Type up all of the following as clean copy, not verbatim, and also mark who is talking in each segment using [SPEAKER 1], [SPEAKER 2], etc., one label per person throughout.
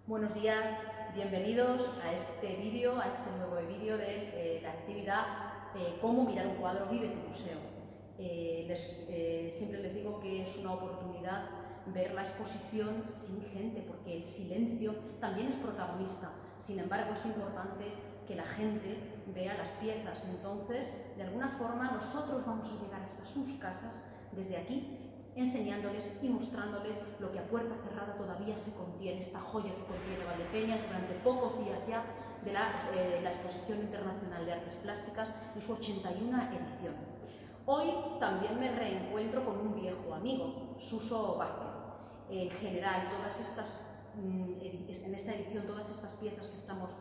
[SPEAKER 1] Buenos días, bienvenidos a este vídeo, a este nuevo vídeo de la actividad Cómo mirar un cuadro, vive tu museo. Siempre les digo que es una oportunidad ver la exposición sin gente, porque el silencio también es protagonista. Sin embargo, es importante que la gente vea las piezas. Entonces, de alguna forma, nosotros vamos a llegar hasta sus casas desde aquí, enseñándoles y mostrándoles lo que a puerta cerrada todavía se contiene, esta joya que contiene Valdepeñas durante pocos días ya de la Exposición Internacional de Artes Plásticas en su 81 edición. Hoy también me reencuentro con un viejo amigo, Suso Vázquez. En general, en esta edición, todas estas piezas que estamos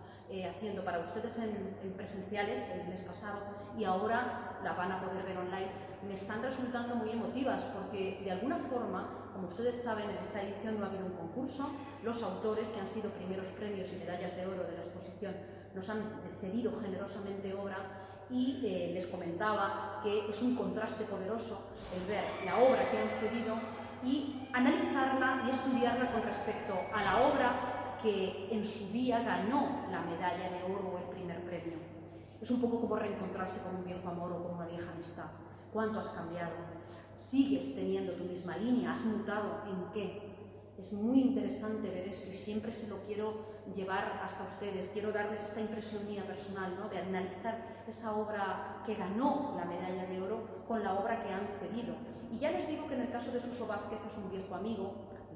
[SPEAKER 1] haciendo para ustedes en presenciales el mes pasado y ahora la van a poder ver online, me están resultando muy emotivas porque de alguna forma, como ustedes saben, en esta edición no ha habido un concurso. Los autores, que han sido primeros premios y medallas de oro de la exposición, nos han cedido generosamente obra y les comentaba que es un contraste poderoso el ver la obra que han cedido y analizarla y estudiarla con respecto a la obra que en su día ganó la medalla de oro o el primer premio. Es un poco como reencontrarse con un viejo amor o con una vieja amistad. ¿Cuánto has cambiado? ¿Sigues teniendo tu misma línea? ¿Has mutado? ¿En qué? Es muy interesante ver esto y siempre se lo quiero llevar hasta ustedes. Quiero darles esta impresión mía personal, ¿no?, de analizar esa obra que ganó la medalla de oro con la obra que han cedido. Y ya les digo que en el caso de Suso Vázquez es un viejo amigo,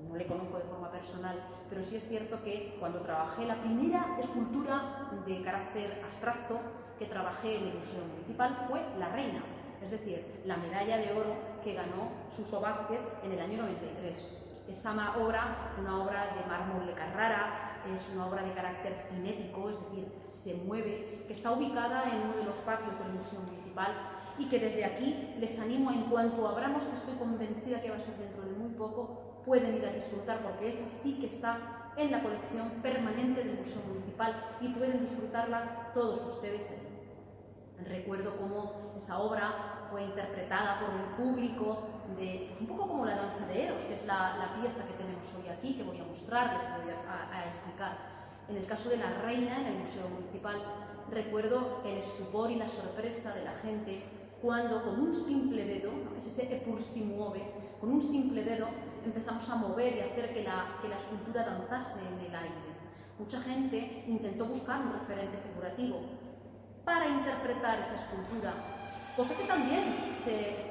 [SPEAKER 1] no le conozco de forma personal, pero sí es cierto que cuando trabajé la primera escultura de carácter abstracto que trabajé en el Museo Municipal fue La Reina, es decir, la medalla de oro que ganó Suso Vázquez en el año 93. Esa obra, una obra de mármol de Carrara, es una obra de carácter cinético, es decir, se mueve, que está ubicada en uno de los patios del Museo Municipal y que desde aquí les animo, en cuanto abramos, que estoy convencida que va a ser dentro de muy poco, pueden ir a disfrutar, porque esa sí que está en la colección permanente del Museo Municipal y pueden disfrutarla todos ustedes allí. Recuerdo cómo esa obra fue interpretada por el público, pues un poco como la danza de Eros, que es la pieza que tenemos hoy aquí, que voy a mostrarles, que voy a explicar. En el caso de La Reina, en el Museo Municipal, recuerdo el estupor y la sorpresa de la gente cuando con un simple dedo, es ese eppur si muove, con un simple dedo empezamos a mover y hacer que la escultura danzase en el aire. Mucha gente intentó buscar un referente figurativo para interpretar esa escultura, cosa que también se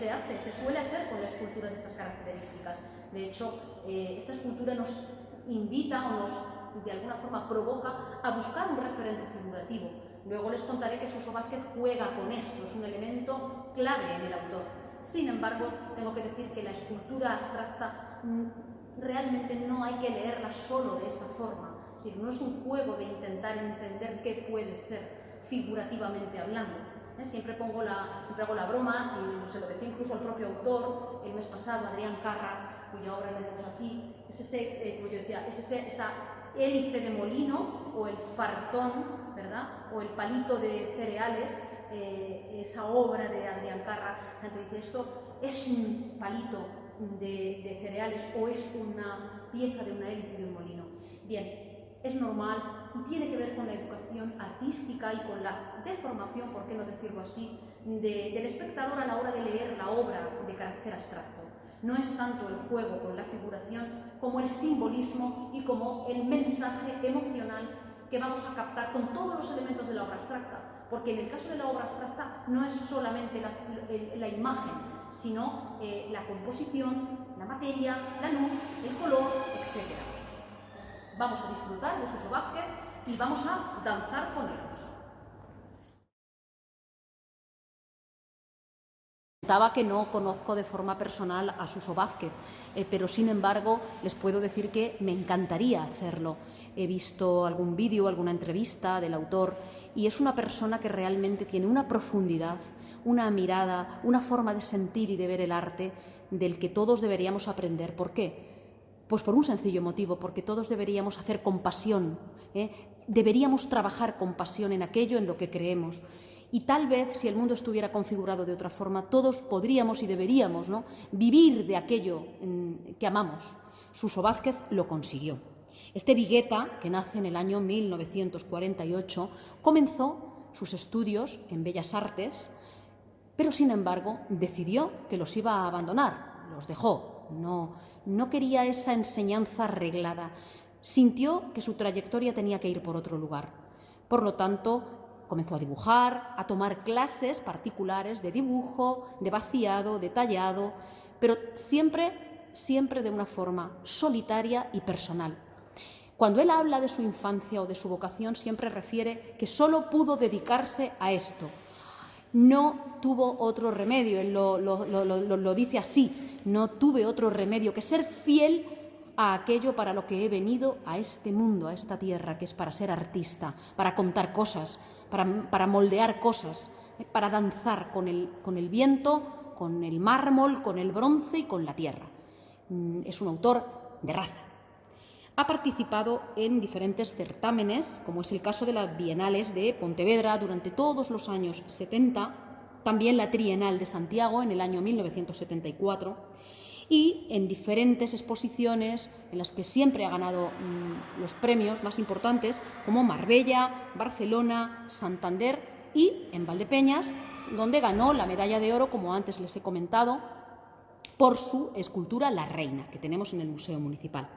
[SPEAKER 1] suele hacer con la escultura de estas características. De hecho, esta escultura nos invita o nos, de alguna forma, provoca a buscar un referente figurativo. Luego les contaré que Suso Vázquez juega con esto, es un elemento clave en el autor. Sin embargo, tengo que decir que la escultura abstracta realmente no hay que leerla solo de esa forma. Es decir, no es un juego de intentar entender qué puede ser figurativamente hablando. Siempre hago la broma, y se lo decía incluso al propio autor el mes pasado, Adrián Carra, cuya obra tenemos aquí, es ese, como yo decía, es esa hélice de molino o el fartón, ¿verdad?, o el palito de cereales, esa obra de Adrián Carra. La gente dice, esto es un palito de cereales o es una pieza de una hélice de un molino. Bien, es normal y tiene que ver con la educación artística y con la deformación, por qué no decirlo así, del espectador a la hora de leer la obra de carácter abstracto. No es tanto el juego con la figuración como el simbolismo y como el mensaje emocional que vamos a captar con todos los elementos de la obra abstracta, porque en el caso de la obra abstracta no es solamente la imagen, sino la composición, la materia, la luz, el color, etc. Vamos a disfrutar de Suso Vázquez y vamos a danzar con ellos. Comentaba que no conozco de forma personal a Suso Vázquez, pero sin embargo les puedo decir que me encantaría hacerlo. He visto algún vídeo, alguna entrevista del autor y es una persona que realmente tiene una profundidad, una mirada, una forma de sentir y de ver el arte del que todos deberíamos aprender. ¿Por qué? Pues por un sencillo motivo, porque todos deberíamos hacer con pasión, deberíamos trabajar con pasión en aquello en lo que creemos. Y tal vez, si el mundo estuviera configurado de otra forma, todos podríamos y deberíamos, ¿no?, vivir de aquello que amamos. Suso Vázquez lo consiguió. Este Vigueta, que nace en el año 1948, comenzó sus estudios en Bellas Artes, pero sin embargo decidió que los iba a abandonar, los dejó, no quería esa enseñanza reglada, sintió que su trayectoria tenía que ir por otro lugar. Por lo tanto, comenzó a dibujar, a tomar clases particulares de dibujo, de vaciado, de tallado, pero siempre de una forma solitaria y personal. Cuando él habla de su infancia o de su vocación, siempre refiere que solo pudo dedicarse a esto. No tuvo otro remedio, él lo dice así, no tuve otro remedio que ser fiel a aquello para lo que he venido a este mundo, a esta tierra, que es para ser artista, para contar cosas, para moldear cosas, para danzar con el viento, con el mármol, con el bronce y con la tierra. Es un autor de raza. Ha participado en diferentes certámenes, como es el caso de las Bienales de Pontevedra durante todos los años 70, también la Trienal de Santiago en el año 1974, y en diferentes exposiciones en las que siempre ha ganado los premios más importantes, como Marbella, Barcelona, Santander y en Valdepeñas, donde ganó la medalla de oro, como antes les he comentado, por su escultura La Reina, que tenemos en el Museo Municipal.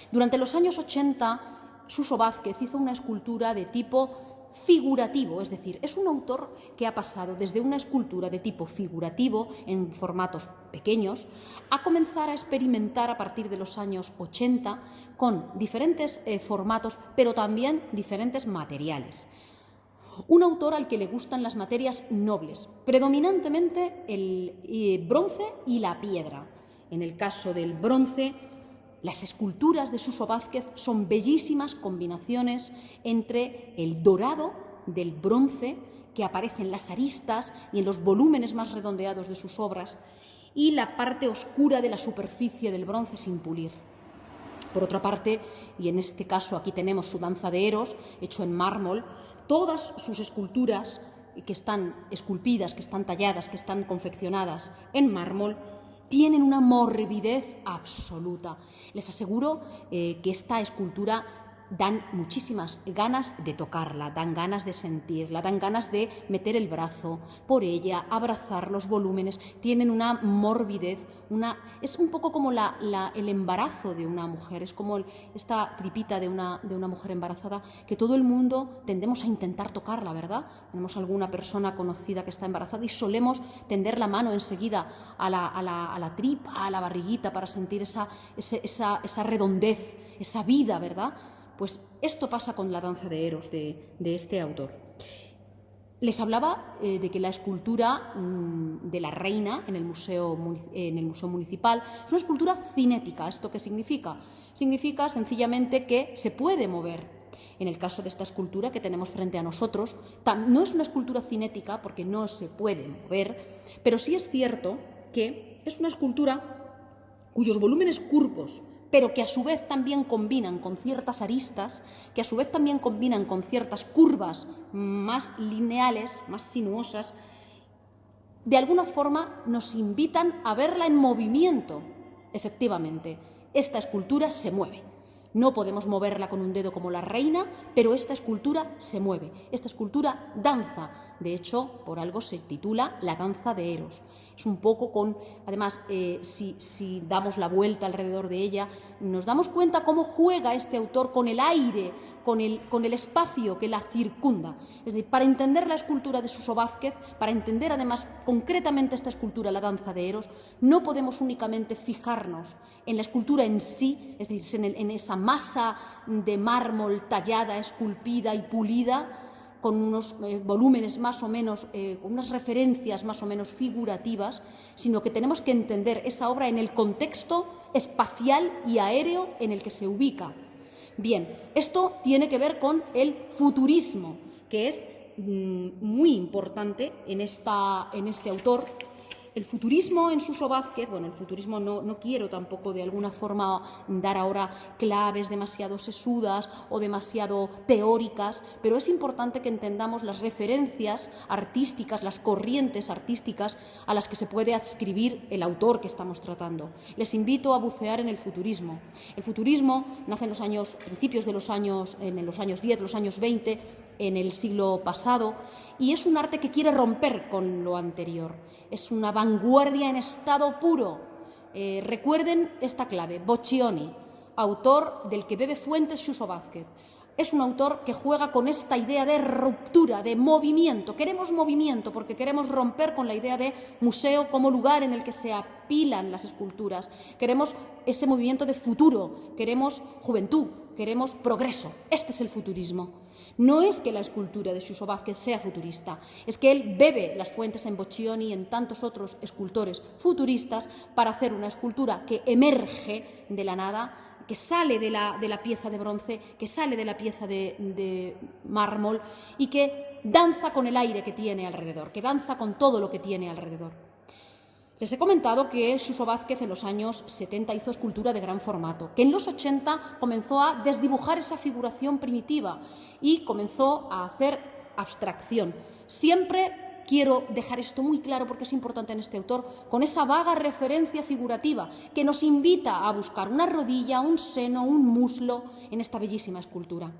[SPEAKER 1] Durante los años 80, Suso Vázquez hizo una escultura de tipo figurativo, es decir, es un autor que ha pasado desde una escultura de tipo figurativo en formatos pequeños a comenzar a experimentar a partir de los años 80 con diferentes formatos, pero también diferentes materiales. Un autor al que le gustan las materias nobles, predominantemente el bronce y la piedra. En el caso del bronce, las esculturas de Suso Vázquez son bellísimas combinaciones entre el dorado del bronce, que aparece en las aristas y en los volúmenes más redondeados de sus obras, y la parte oscura de la superficie del bronce sin pulir. Por otra parte, y en este caso aquí tenemos su Danza de Eros, hecho en mármol, todas sus esculturas que están esculpidas, que están talladas, que están confeccionadas en mármol, tienen una morbidez absoluta. Les aseguro que esta escultura dan muchísimas ganas de tocarla, dan ganas de sentirla, dan ganas de meter el brazo por ella, abrazar los volúmenes. Tienen una morbidez, es un poco como el embarazo de una mujer, es como esta tripita de una mujer embarazada, que todo el mundo tendemos a intentar tocarla, ¿verdad? Tenemos alguna persona conocida que está embarazada y solemos tender la mano enseguida a la tripa, a la barriguita, para sentir esa redondez, esa vida, ¿verdad? Pues esto pasa con la Danza de Eros de este autor. Les hablaba de que la escultura de la Reina en el Museo Municipal es una escultura cinética. ¿Esto qué significa? Significa sencillamente que se puede mover. En el caso de esta escultura que tenemos frente a nosotros, no es una escultura cinética porque no se puede mover, pero sí es cierto que es una escultura cuyos volúmenes curvos, pero que a su vez también combinan con ciertas aristas, que a su vez también combinan con ciertas curvas más lineales, más sinuosas, de alguna forma nos invitan a verla en movimiento. Efectivamente, esta escultura se mueve. No podemos moverla con un dedo como la Reina, pero esta escultura se mueve. Esta escultura danza. De hecho, por algo se titula La Danza de Eros. Es un poco además, si damos la vuelta alrededor de ella, nos damos cuenta cómo juega este autor con el aire, con el espacio que la circunda. Es decir, para entender la escultura de Suso Vázquez, para entender además concretamente esta escultura, La Danza de Eros, no podemos únicamente fijarnos en la escultura en sí, es decir, en esa masa de mármol tallada, esculpida y pulida, con unos volúmenes más o menos, con unas referencias más o menos figurativas, sino que tenemos que entender esa obra en el contexto espacial y aéreo en el que se ubica. Bien, esto tiene que ver con el futurismo, que es muy importante en este autor, El futurismo en Suso Vázquez, bueno, el futurismo no quiero tampoco de alguna forma dar ahora claves demasiado sesudas o demasiado teóricas, pero es importante que entendamos las referencias artísticas, las corrientes artísticas a las que se puede adscribir el autor que estamos tratando. Les invito a bucear en el futurismo. El futurismo nace en los años, principios de los años, en los años 10, los años 20, en el siglo pasado, y es un arte que quiere romper con lo anterior. Es una vanguardia en estado puro. Recuerden esta clave: Boccioni, autor del que bebe fuentes Suso Vázquez. Es un autor que juega con esta idea de ruptura, de movimiento. Queremos movimiento porque queremos romper con la idea de museo como lugar en el que se apilan las esculturas. Queremos ese movimiento de futuro, queremos juventud, queremos progreso. Este es el futurismo. No es que la escultura de Suso Vázquez sea futurista, es que él bebe las fuentes en Boccioni y en tantos otros escultores futuristas para hacer una escultura que emerge de la nada, que sale de la pieza de bronce, que sale de la pieza de mármol y que danza con el aire que tiene alrededor, que danza con todo lo que tiene alrededor. Les he comentado que Suso Vázquez en los años 70 hizo escultura de gran formato, que en los 80 comenzó a desdibujar esa figuración primitiva y comenzó a hacer abstracción. Siempre quiero dejar esto muy claro porque es importante en este autor, con esa vaga referencia figurativa que nos invita a buscar una rodilla, un seno, un muslo en esta bellísima escultura.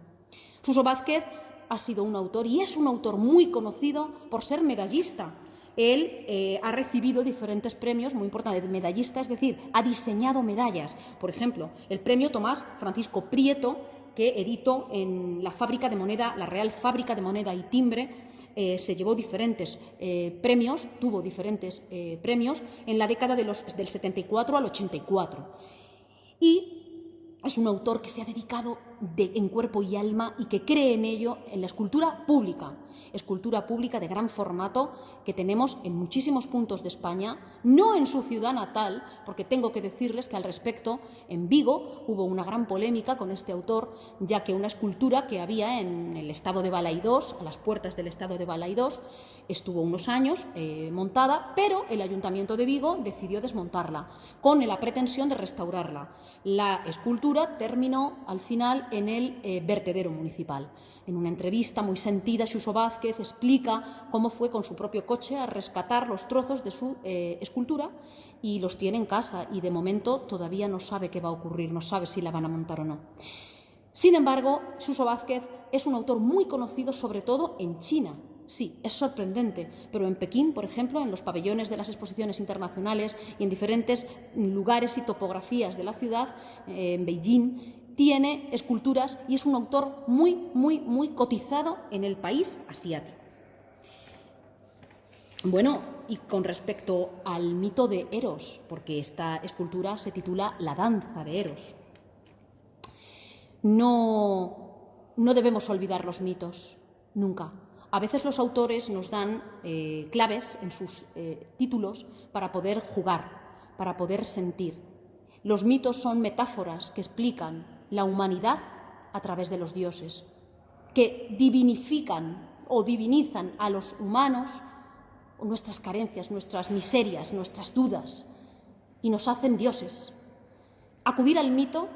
[SPEAKER 1] Suso Vázquez ha sido un autor y es un autor muy conocido por ser medallista. Él ha recibido diferentes premios muy importantes de medallista, es decir, ha diseñado medallas. Por ejemplo, el premio Tomás Francisco Prieto, que editó en la fábrica de moneda, la Real Fábrica de Moneda y Timbre, se llevó diferentes premios, tuvo diferentes premios en la década del 74 al 84. Y es un autor que se ha dedicado en cuerpo y alma y que cree en ello, en la escultura pública de gran formato que tenemos en muchísimos puntos de España, no en su ciudad natal, porque tengo que decirles que al respecto en Vigo hubo una gran polémica con este autor, ya que una escultura que había en el estado de Balaídos, a las puertas del estado de Balaídos, estuvo unos años montada, pero el Ayuntamiento de Vigo decidió desmontarla, con la pretensión de restaurarla. La escultura terminó al final en el vertedero municipal. En una entrevista muy sentida, Suso Vázquez explica cómo fue con su propio coche a rescatar los trozos de su escultura y los tiene en casa y de momento todavía no sabe qué va a ocurrir, no sabe si la van a montar o no. Sin embargo, Suso Vázquez es un autor muy conocido sobre todo en China. Sí, es sorprendente, pero en Pekín, por ejemplo, en los pabellones de las exposiciones internacionales y en diferentes lugares y topografías de la ciudad, en Beijing, tiene esculturas y es un autor muy cotizado en el país asiático. Bueno, y con respecto al mito de Eros, porque esta escultura se titula La danza de Eros. No debemos olvidar los mitos, nunca. A veces los autores nos dan claves en sus títulos para poder jugar, para poder sentir. Los mitos son metáforas que explican la humanidad a través de los dioses, que divinifican o divinizan a los humanos nuestras carencias, nuestras miserias, nuestras dudas, y nos hacen dioses. Acudir al mito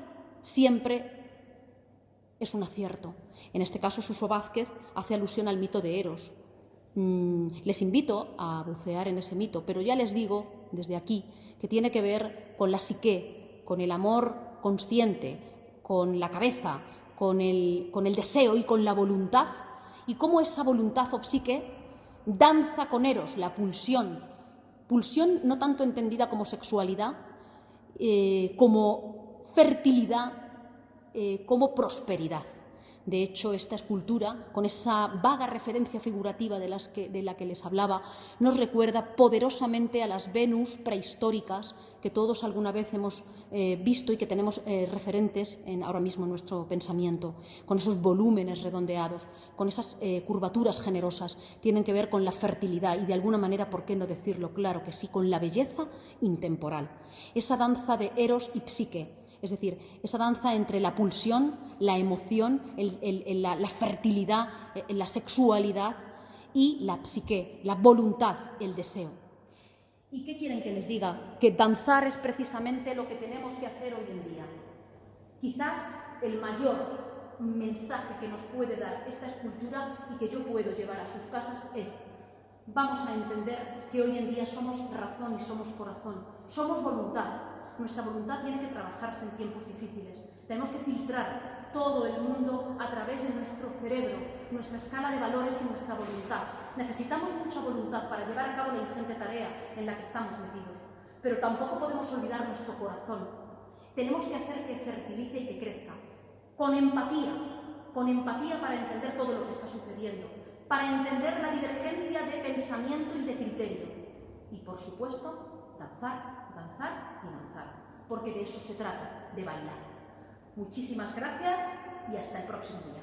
[SPEAKER 1] siempre es un acierto. En este caso, Suso Vázquez hace alusión al mito de Eros. Les invito a bucear en ese mito, pero ya les digo desde aquí que tiene que ver con la psique, con el amor consciente, con la cabeza, con el deseo y con la voluntad, y cómo esa voluntad o psique danza con Eros, la pulsión no tanto entendida como sexualidad, como fertilidad, como prosperidad. De hecho, esta escultura, con esa vaga referencia figurativa de la que les hablaba, nos recuerda poderosamente a las Venus prehistóricas que todos alguna vez hemos visto y que tenemos referentes ahora mismo en nuestro pensamiento, con esos volúmenes redondeados, con esas curvaturas generosas. Tienen que ver con la fertilidad y, de alguna manera, ¿por qué no decirlo? Claro que sí, con la belleza intemporal. Esa danza de Eros y Psique. Es decir, esa danza entre la pulsión, la emoción, la fertilidad, la sexualidad y la psique, la voluntad, el deseo. ¿Y qué quieren que les diga? Que danzar es precisamente lo que tenemos que hacer hoy en día. Quizás el mayor mensaje que nos puede dar esta escultura y que yo puedo llevar a sus casas es: vamos a entender que hoy en día somos razón y somos corazón, somos voluntad. Nuestra voluntad tiene que trabajarse en tiempos difíciles. Tenemos que filtrar todo el mundo a través de nuestro cerebro, nuestra escala de valores y nuestra voluntad. Necesitamos mucha voluntad para llevar a cabo la ingente tarea en la que estamos metidos, pero tampoco podemos olvidar nuestro corazón. Tenemos que hacer que fertilice y que crezca, con empatía para entender todo lo que está sucediendo, para entender la divergencia de pensamiento y de criterio. Y, por supuesto, danzar, danzar y danzar, porque de eso se trata, de bailar. Muchísimas gracias y hasta el próximo día.